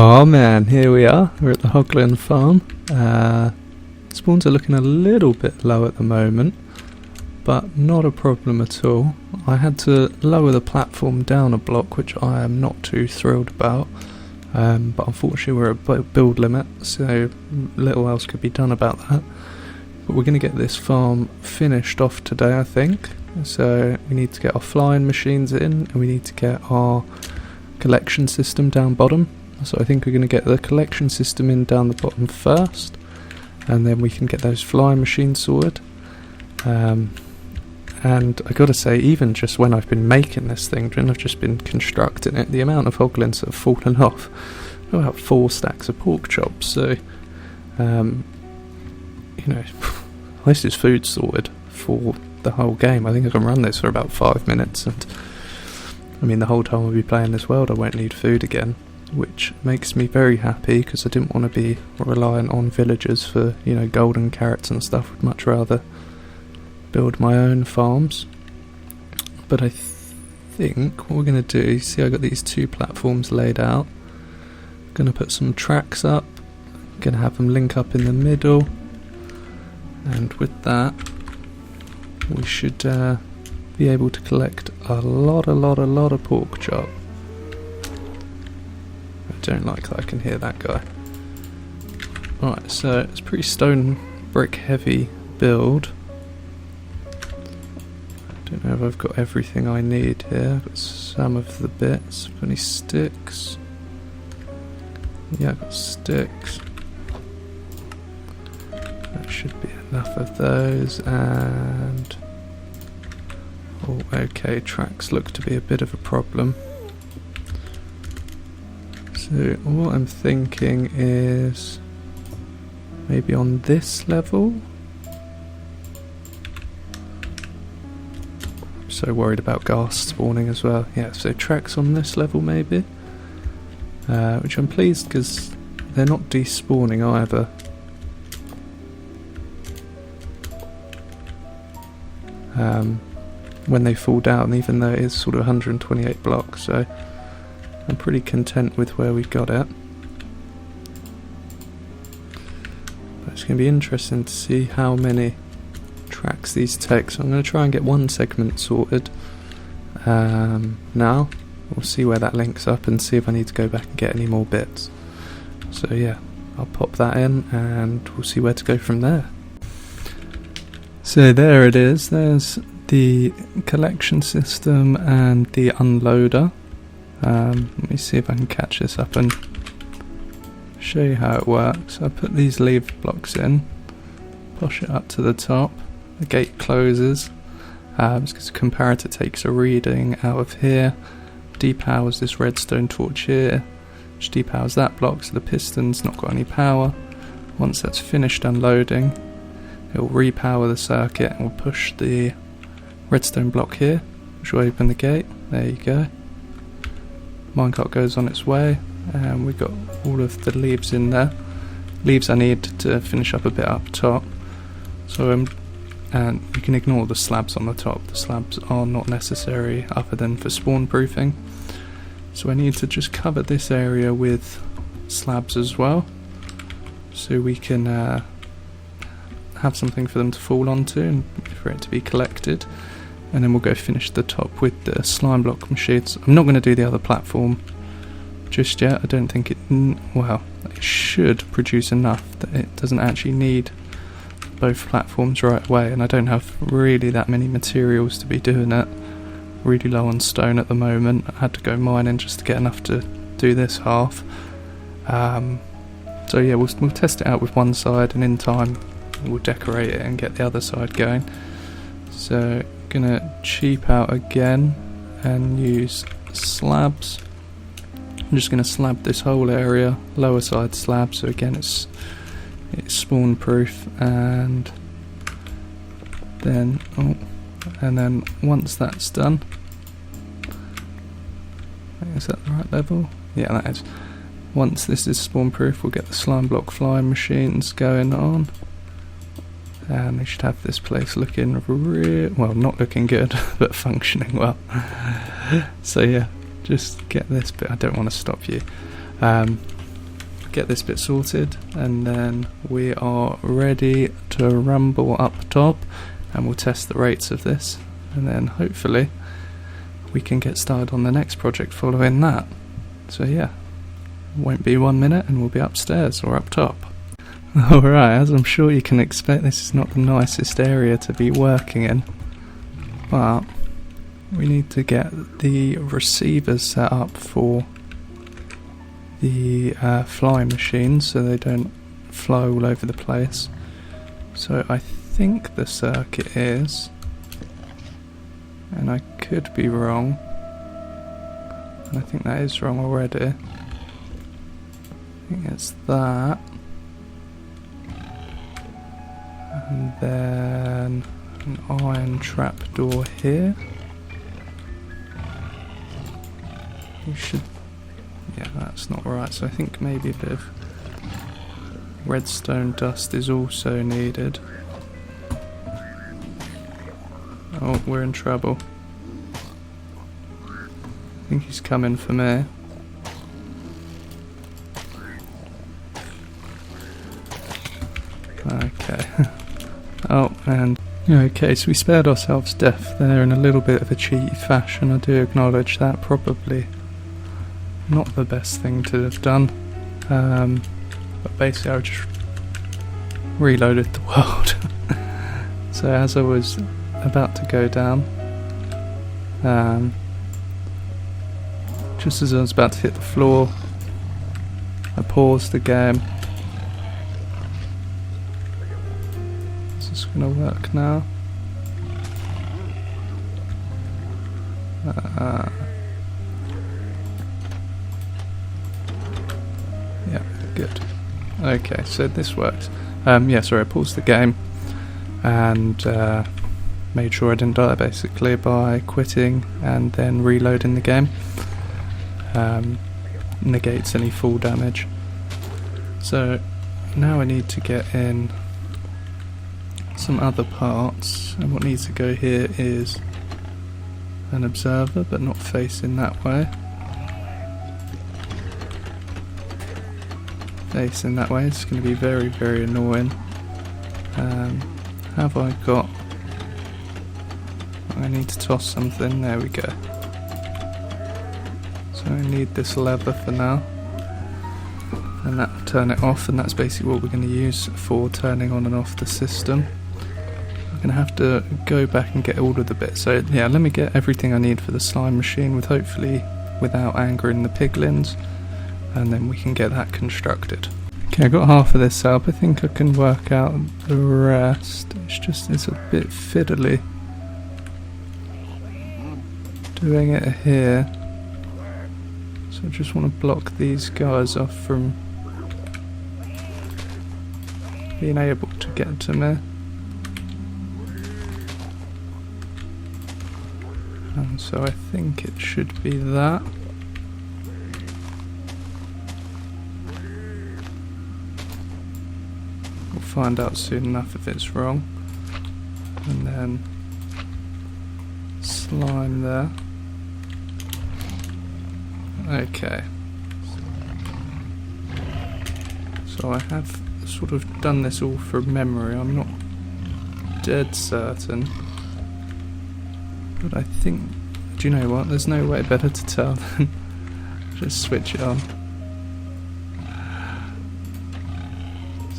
Oh man, here we are. We're at the Hoglin farm. Spawns are looking a little bit low at the moment, but not a problem at all. I had to lower the platform down a block, which I am not too thrilled about. But unfortunately we're at build limit, so little else could be done about that. But we're going to get this farm finished off today, I think. So we need to get our flying machines in, and we need to get our collection system down bottom. So I think we're going to get the collection system in down the bottom first, and then we can get those flying machines sorted. And I gotta say, even just when I've been making this thing, when I've just been constructing it, the amount of hoglins that have fallen off, about 4 stacks of pork chops. So, you know, at least it's food sorted for the whole game. I think I can run this for about 5 minutes, and I mean, the whole time I'll be playing this world, I won't need food again, which makes me very happy, because I didn't want to be reliant on villagers for, you know, golden carrots and stuff. Would much rather build my own farms. But I think what we're going to do, you see I got these 2 platforms laid out. Going to put some tracks up, going to have them link up in the middle, and with that we should be able to collect a lot of pork chop. I don't like that I can hear that guy. Alright, so it's a pretty stone brick heavy build. I don't know if I've got everything I need here. I've got some of the bits. Got any sticks? Yeah, I've got sticks. That should be enough of those, and oh, okay, tracks look to be a bit of a problem. So what I'm thinking is maybe on this level. I'm so worried about ghast spawning as well. Yeah, so tracks on this level maybe, which I'm pleased because they're not despawning either. When they fall down, even though it is sort of 128 blocks, so I'm pretty content with where we got it. But it's going to be interesting to see how many tracks these take. So I'm going to try and get one segment sorted now. We'll see where that links up and see if I need to go back and get any more bits. So yeah, I'll pop that in and we'll see where to go from there. So there it is. There's the collection system and the unloader. Let me see if I can catch this up and show you how it works. I put these lever blocks in, push it up to the top, the gate closes, because the comparator takes a reading out of here, depowers this redstone torch here, which depowers that block, so the piston's not got any power. Once that's finished unloading, it will repower the circuit and will push the redstone block here, which will open the gate. There you go. Minecart goes on its way, and we've got all of the leaves in there. Leaves I need to finish up a bit up top. So and you can ignore the slabs on the top. The slabs are not necessary other than for spawn proofing. So I need to just cover this area with slabs as well, so we can have something for them to fall onto and for it to be collected. And then we'll go finish the top with the slime block machines. I'm not going to do the other platform just yet. I don't think it should produce enough that it doesn't actually need both platforms right away, and I don't have really that many materials to be doing it. Really low on stone at the moment. I had to go mining just to get enough to do this half. So yeah, we'll test it out with one side, and in time we'll decorate it and get the other side going. So gonna cheap out again and use slabs. I'm just gonna slab this whole area, lower side slab, so again it's spawn proof, and then once that's done, is that the right level? Yeah, that is. Once this is spawn proof, we'll get the slime block flying machines going on. And we should have this place looking not looking good, but functioning well. So yeah, just get this bit. I don't want to stop you. get this bit sorted, and then we are ready to rumble up top, and we'll test the rates of this, and then hopefully we can get started on the next project following that. So yeah, won't be 1 minute and we'll be upstairs or up top. Alright, as I'm sure you can expect, this is not the nicest area to be working in, but we need to get the receivers set up for the flying machines so they don't fly all over the place. So I think the circuit is, and I could be wrong, and I think that is wrong already. I think it's that, and then an iron trapdoor here. We should, yeah, that's not right, so I think maybe a bit of redstone dust is also needed. Oh, we're in trouble. I think he's coming for me. Okay. Oh, and okay, so we spared ourselves death there in a little bit of a cheeky fashion. I do acknowledge that. Probably not the best thing to have done. But basically I just reloaded the world. So as I was about to go down, just as I was about to hit the floor, I paused the game. Is this going to work now? Yeah, good. Okay, so this works. Yeah, sorry, I paused the game and made sure I didn't die basically by quitting and then reloading the game. Negates any fall damage. So now I need to get in some other parts, and what needs to go here is an observer, but not facing that way. Facing that way, it's going to be very, very annoying. Have I got... I need to toss something, there we go. So I need this lever for now, and that will turn it off, and that's basically what we're going to use for turning on and off the system. I'm going to have to go back and get all of the bits. So yeah, let me get everything I need for the slime machine, with hopefully without angering the piglins, and then we can get that constructed. Okay, I got half of this up. I think I can work out the rest. It's a bit fiddly doing it here. So I just want to block these guys off from being able to get to me. And so I think it should be that. We'll find out soon enough if it's wrong. And then slime there. Okay. So I have sort of done this all from memory. I'm not dead certain. But I think, do you know what? There's no way better to tell than just switch it on.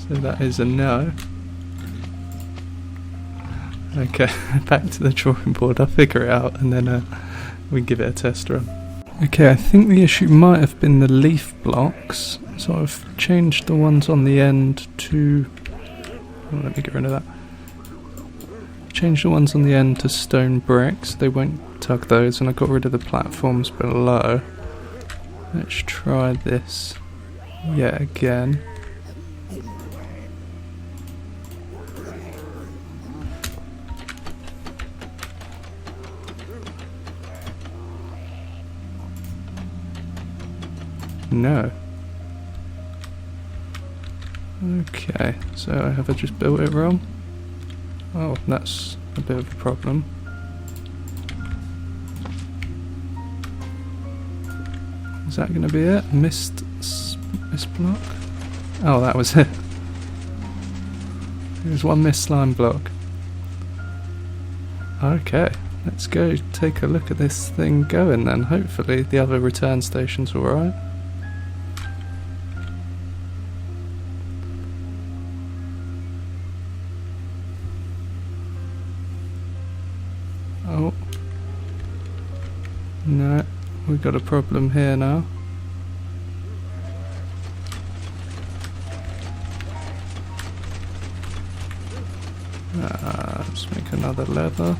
So that is a no. Okay, back to the drawing board. I'll figure it out and then we can give it a test run. Okay, I think the issue might have been the leaf blocks. So I've changed the ones on the end to... Oh, let me get rid of that. Changed the ones on the end to stone bricks. They won't tug those, and I got rid of the platforms below. Let's try this yet again. No. Okay, so have I just built it wrong? Oh, that's a bit of a problem. Is that going to be it? Missed block? Oh, that was it. There's one missed slime block. Okay, let's go take a look at this thing going then. Hopefully the other return station's alright. Oh. No, we've got a problem here now. Let's make another leather.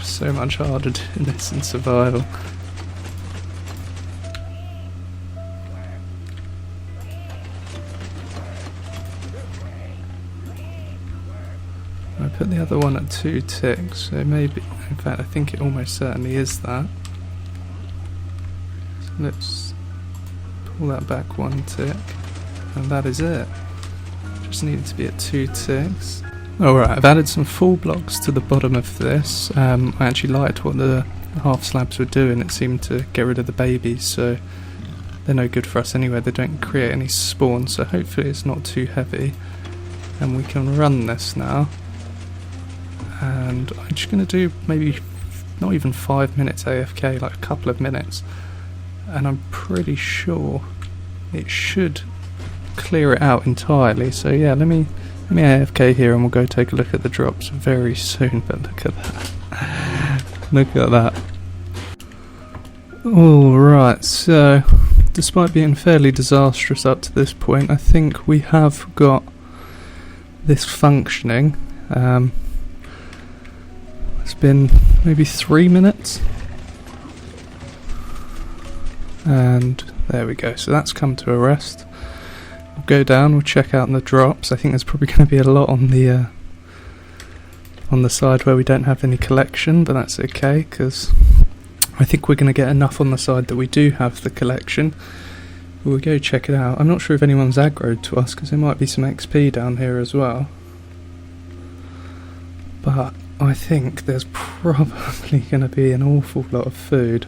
So much harder doing this in survival. I put the other one at 2 ticks, so maybe, in fact I think it almost certainly is that. So let's pull that back 1 tick, and that is it. Just needed to be at 2 ticks. Alright, I've added some full blocks to the bottom of this. I actually liked what the half slabs were doing. It seemed to get rid of the babies, so they're no good for us anyway. They don't create any spawn, so hopefully it's not too heavy. And we can run this now. And I'm just going to do maybe not even 5 minutes AFK, like a couple of minutes. And I'm pretty sure it should clear it out entirely. So yeah, let me AFK here and we'll go take a look at the drops very soon. But look at that. Look at that. Alright, so despite being fairly disastrous up to this point, I think we have got this functioning. It's been maybe 3 minutes. And there we go, so that's come to a rest. We'll go down, we'll check out the drops. I think there's probably going to be a lot on the side where we don't have any collection, but that's okay, because I think we're going to get enough on the side that we do have the collection. We'll go check it out. I'm not sure if anyone's aggroed to us, because there might be some XP down here as well. But I think there's probably going to be an awful lot of food.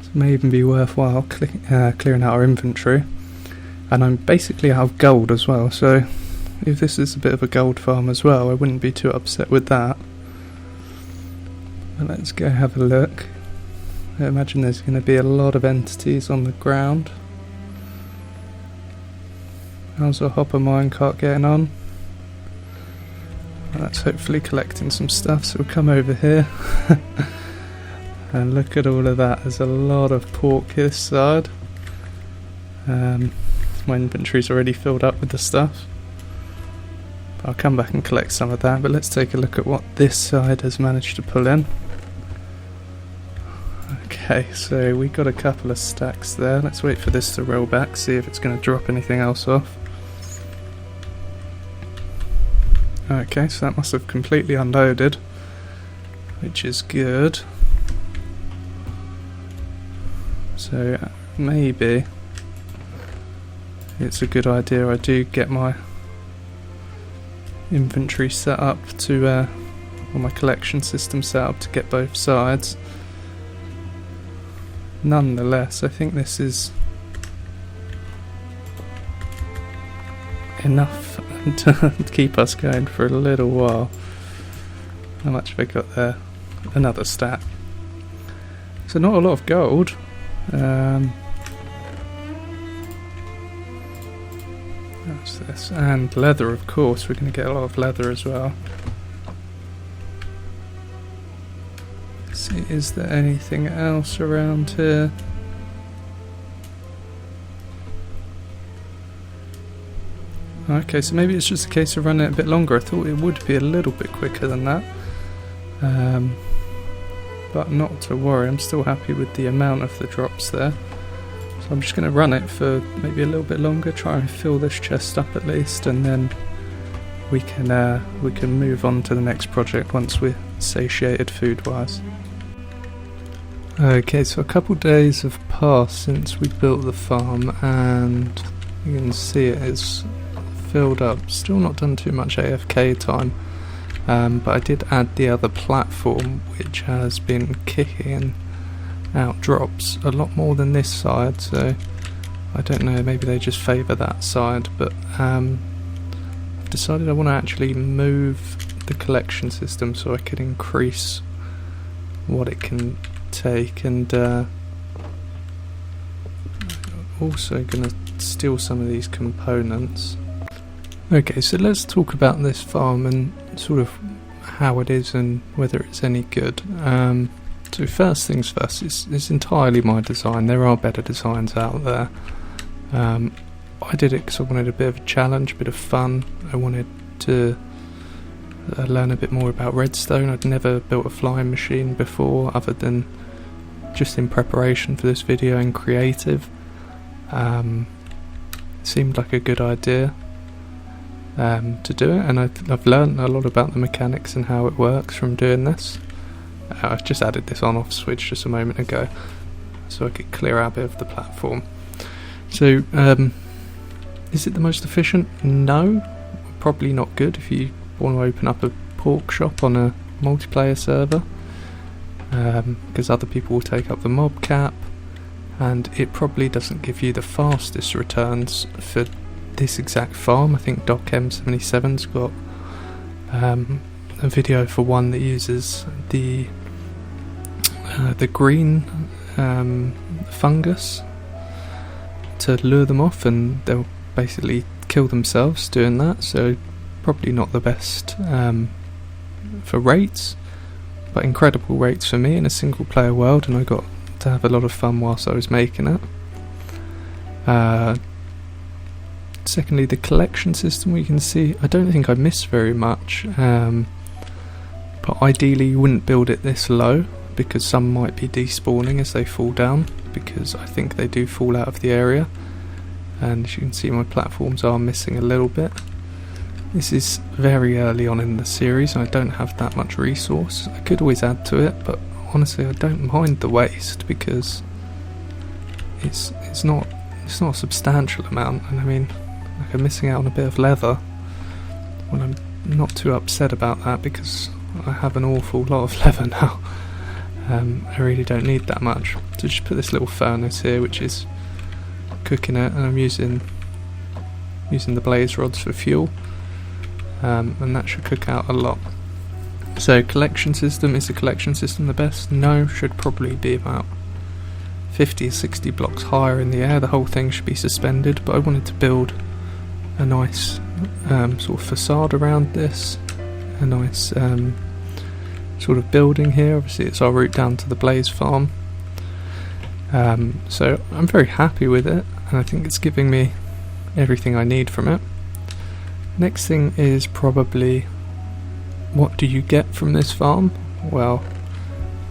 So it may even be worthwhile clearing out our inventory. And I'm basically out of gold as well, so if this is a bit of a gold farm as well, I wouldn't be too upset with that. But let's go have a look. I imagine there's going to be a lot of entities on the ground. How's our hopper minecart getting on? That's hopefully collecting some stuff, so we'll come over here. And look at all of that, there's a lot of pork this side. My inventory's already filled up with the stuff. I'll come back and collect some of that, but let's take a look at what this side has managed to pull in. Okay, so we got a couple of stacks there. Let's wait for this to roll back, see if it's going to drop anything else off. Okay, so that must have completely unloaded, which is good. So maybe it's a good idea I do get my inventory set up to, or my collection system set up to get both sides. Nonetheless, I think this is enough to keep us going for a little while. How much have I got there? Another stack. So not a lot of gold. That's this. And leather, of course. We're going to get a lot of leather as well. Let's see, is there anything else around here? Okay, so maybe it's just a case of running it a bit longer. I thought it would be a little bit quicker than that. But not to worry, I'm still happy with the amount of the drops there. So I'm just going to run it for maybe a little bit longer, try and fill this chest up at least, and then we can move on to the next project once we're satiated food-wise. Okay, so a couple days have passed since we built the farm, and you can see it's filled up. Still not done too much AFK time, but I did add the other platform, which has been kicking out drops a lot more than this side, so I don't know, maybe they just favour that side, but I've decided I want to actually move the collection system so I can increase what it can take, and also going to steal some of these components. Okay, so let's talk about this farm and sort of how it is and whether it's any good. So first things first, it's entirely my design. There are better designs out there. I did it because I wanted a bit of a challenge, a bit of fun. I wanted to learn a bit more about redstone. I'd never built a flying machine before, other than just in preparation for this video and creative. Seemed like a good idea to do it, and I've learned a lot about the mechanics and how it works from doing this. I've just added this on-off switch just a moment ago so I could clear out a bit of the platform. So is it the most efficient? No, probably not good if you want to open up a pork shop on a multiplayer server, because other people will take up the mob cap, and it probably doesn't give you the fastest returns for this exact farm. I think Doc M77's got a video for one that uses the green fungus to lure them off, and they'll basically kill themselves doing that, so probably not the best for rates, but incredible rates for me in a single player world, and I got to have a lot of fun whilst I was making it. Secondly, the collection system, we can see I don't think I missed very much, but ideally you wouldn't build it this low, because some might be despawning as they fall down, because I think they do fall out of the area, and as you can see my platforms are missing a little bit. This is very early on in the series and I don't have that much resource. I could always add to it, but honestly I don't mind the waste, because it's not a substantial amount, and I mean, like, I'm missing out on a bit of leather when I'm not too upset about that, because I have an awful lot of leather now. I really don't need that much. So just put this little furnace here which is cooking it, and I'm using the blaze rods for fuel, and that should cook out a lot. So collection system, is the collection system the best? No, should probably be about 50 or 60 blocks higher in the air. The whole thing should be suspended, but I wanted to build a nice sort of facade around this, a nice sort of building here. Obviously it's our route down to the blaze farm, so I'm very happy with it, and I think it's giving me everything I need from it. Next thing is probably, what do you get from this farm? Well,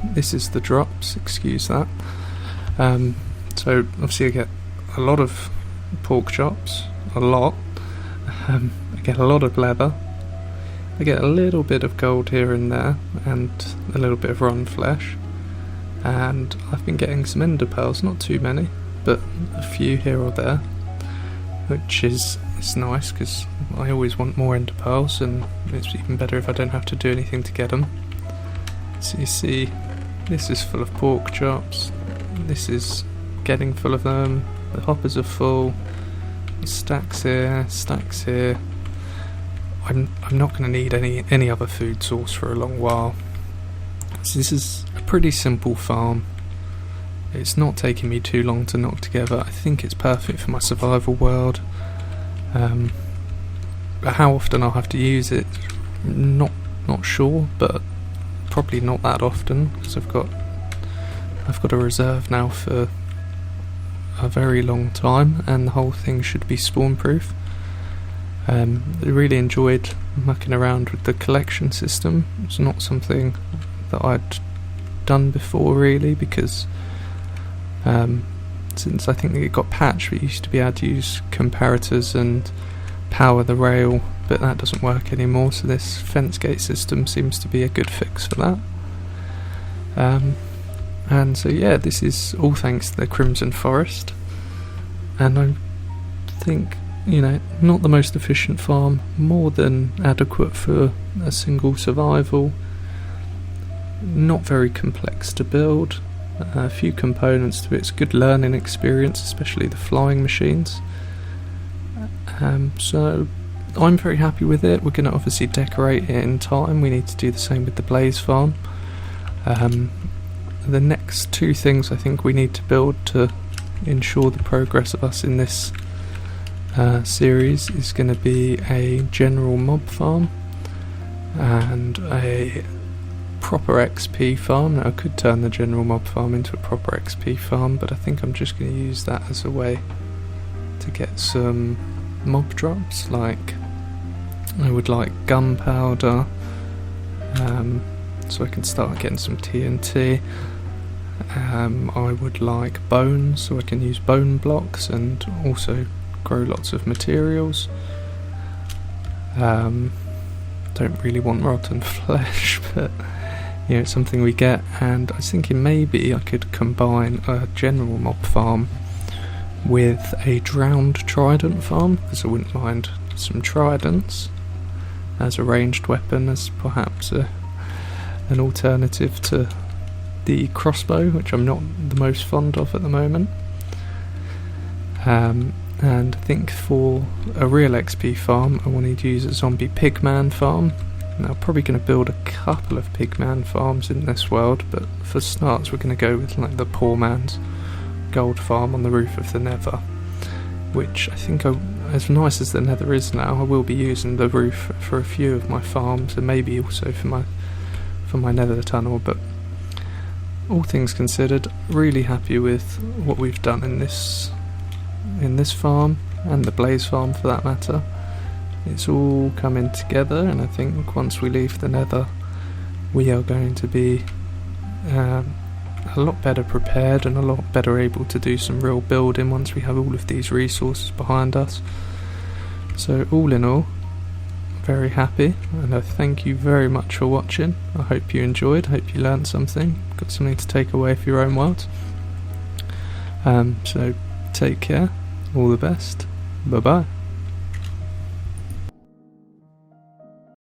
this is the drops, excuse that. So obviously I get a lot of pork chops, a lot. I get a lot of leather. I get a little bit of gold here and there, and a little bit of rotten flesh. And I've been getting some ender pearls, not too many, but a few here or there, which is nice, because I always want more ender pearls, and it's even better if I don't have to do anything to get them. So you see, this is full of pork chops, this is getting full of them, the hoppers are full, stacks here, stacks here. I'm not going to need any other food source for a long while. So this is a pretty simple farm. It's not taking me too long to knock together. I think it's perfect for my survival world. But how often I'll have to use it, not sure, but probably not that often, because I've got a reserve now for a very long time, and the whole thing should be spawn proof. I really enjoyed mucking around with the collection system. It's not something that I'd done before really, because since I think it got patched, we used to be able to use comparators and power the rail, but that doesn't work anymore, so this fence gate system seems to be a good fix for that. And so yeah, this is all thanks to the Crimson Forest, and I think not the most efficient farm, more than adequate for a single survival, not very complex to build, a few components to it. It's a good learning experience, especially the flying machines. So I'm very happy with it. We're going to obviously decorate it in time. We need to do the same with the Blaze farm. The next two things I think we need to build to ensure the progress of us in this series is going to be a general mob farm and a proper XP farm. Now, I could turn the general mob farm into a proper XP farm, but I think I'm just going to use that as a way to get some mob drops. Like, I would like gunpowder, so I can start getting some TNT. I would like bones, so I can use bone blocks and also grow lots of materials. Don't really want rotten flesh, but it's something we get. And I was thinking maybe I could combine a general mob farm with a drowned trident farm, because I wouldn't mind some tridents as a ranged weapon, as perhaps an alternative to the crossbow, which I'm not the most fond of at the moment. And I think for a real XP farm I wanted to use a zombie pigman farm. Now, I'm probably going to build a couple of pigman farms in this world, but for starts we're going to go with like the poor man's gold farm on the roof of the nether, which I think, as nice as the nether is now, I will be using the roof for a few of my farms and maybe also for my nether tunnel. But all things considered, really happy with what we've done in this farm, and the Blaze farm for that matter. It's all coming together, and I think once we leave the nether we are going to be a lot better prepared and a lot better able to do some real building once we have all of these resources behind us. So all in all, very happy, and I thank you very much for watching. I hope you enjoyed, hope you learned something, got something to take away for your own world. So take care, all the best, bye bye.